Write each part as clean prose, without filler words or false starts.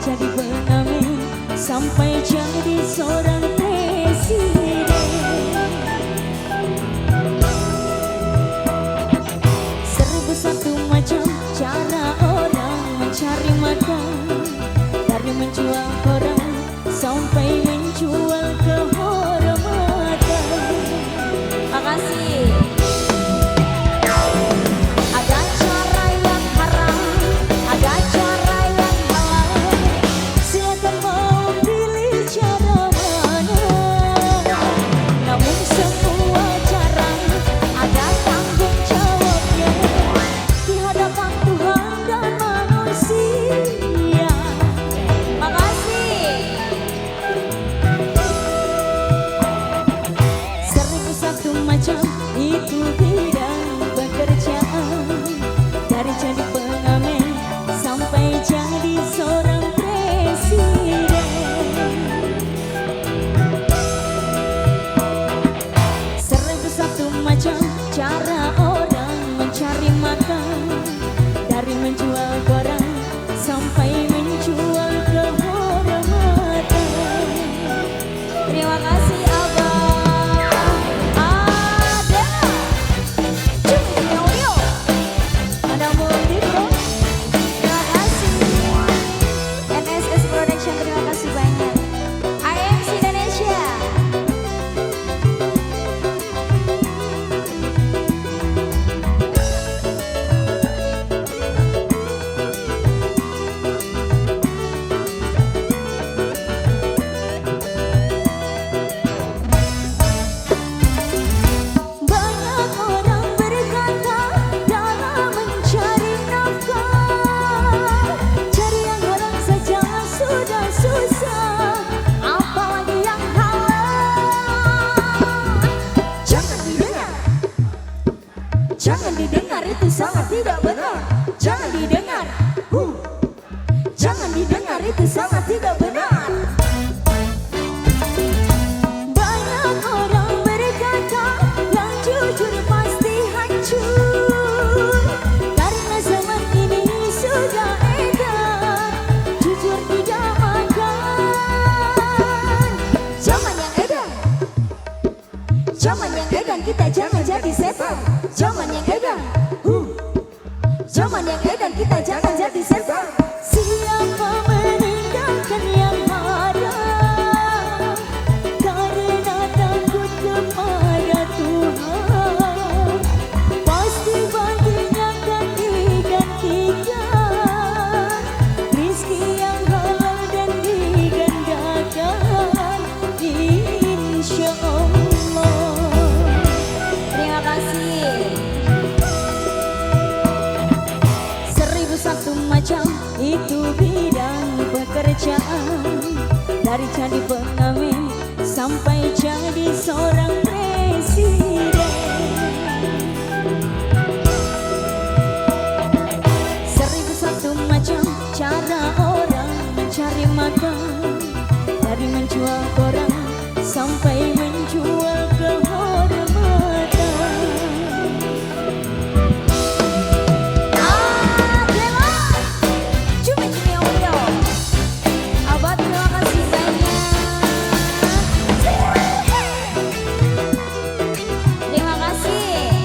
jadi pengamen sampai jadi seorang presiden. Seribu satu macam cara orang mencari makan, dari menjual koran sampai menjual kehormatan. Makasih. Ada cara yang haram, ada cara yang halal. Silakan mau pilih cara mana. Namun semua cara ada tanggung jawabnya di hadapan Tuhan dan manusia. Makasih. Seribu satu macam itu bidang pekerjaan, dari jadi pengamen sampai jadi seorang presiden. Seribu satu macam cara orang mencari makan, dari menjual koran sampai menjual kehormatan. Terima kasih Abang. Ada Cumio, ada Mundi Bro. Terima kasih NSS Production, terima kasih banyak. IMC Indonesia. Banyak orang berkata dalam mencari nafkah, cari yang haram saja sudah susah, apalagi yang halal. Jangan didengar, jangan didengar, itu sangat tidak benar. Jangan didengar, jangan didengar, itu sangat tidak benar. Banyak orang berkata yang jujur pasti hancur, karena zaman ini sudah edan jujur tidak makan. Zaman yang edan, zaman yang edan, kita jangan jadi setan. Zaman yang edan, zaman yang edan, kita jangan jadi setan. Siapa meninggalkan yang haram karena takut kepada Tuhan, pasti baginya akan digantikan rizki yang halal dan digandakan, insya Allah. Terima kasih. Seribu satu macam itu bidang pekerjaan, dari jadi pengamen sampai jadi seorang presiden. Seribu satu macam cara orang mencari makan, dari menjual koran sampai menjual kehormatan. Abah terima kasih banyak. Terima kasih.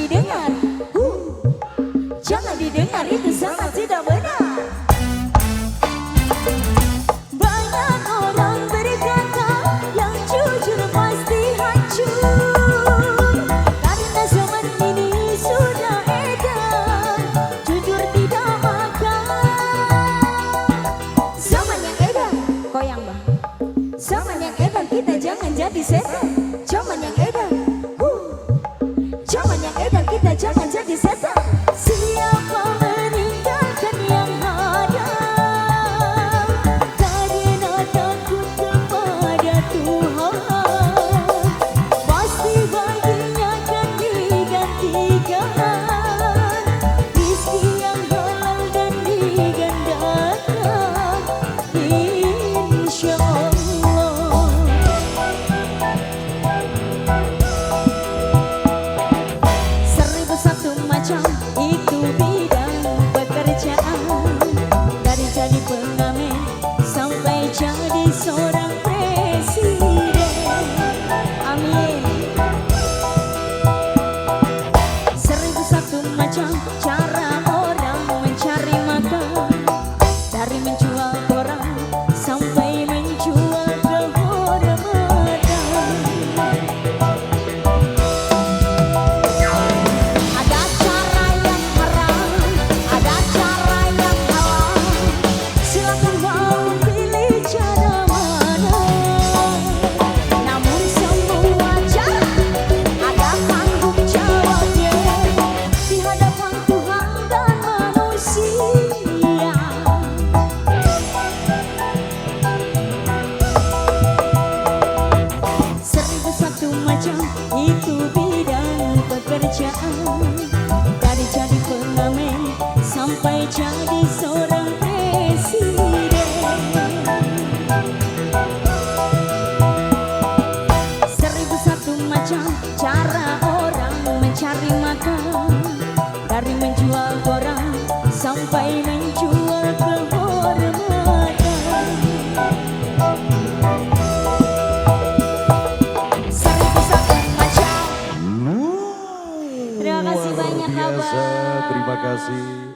didengar. Jangan didengar, itu sangat tidak benar. Banyak orang berkata yang jujur pasti hancur. Karena zaman ini sudah edan, jujur tidak makan. Zaman yang edan, goyang bang. Zaman yang edan, kita jangan jadi setan. Zaman yang edan, zaman yang edan, kita jangan jadi setan. Siapa meninggalkan yang ada karena takut kepada Tuhan, pasti baginya akan digantikan rezeki yang halal dan digandakan, insya Allah. Seribu satu macam itu bidang pekerjaan, dari jadi pengamen sampai jadi seorang presiden. Amin. Seribu satu macam cara orang mencari makan, dari menjual koran sampai menjual kehormatan. Ada cara yang haram, ada cara yang halal. Silakan mau pilih cara mana. Namun semua cara ada tanggung jawabnya di hadapan Tuhan dan manusia. Seribu satu macam itu bidang pekerjaan, dari jadi pengamen sampai jadi seorang presiden. Seribu satu macam cara orang mencari makan, dari menjual koran sampai menjual kehormatan. Seribu satu macam. Terima kasih banyak, Luar biasa, Abang. terima kasih.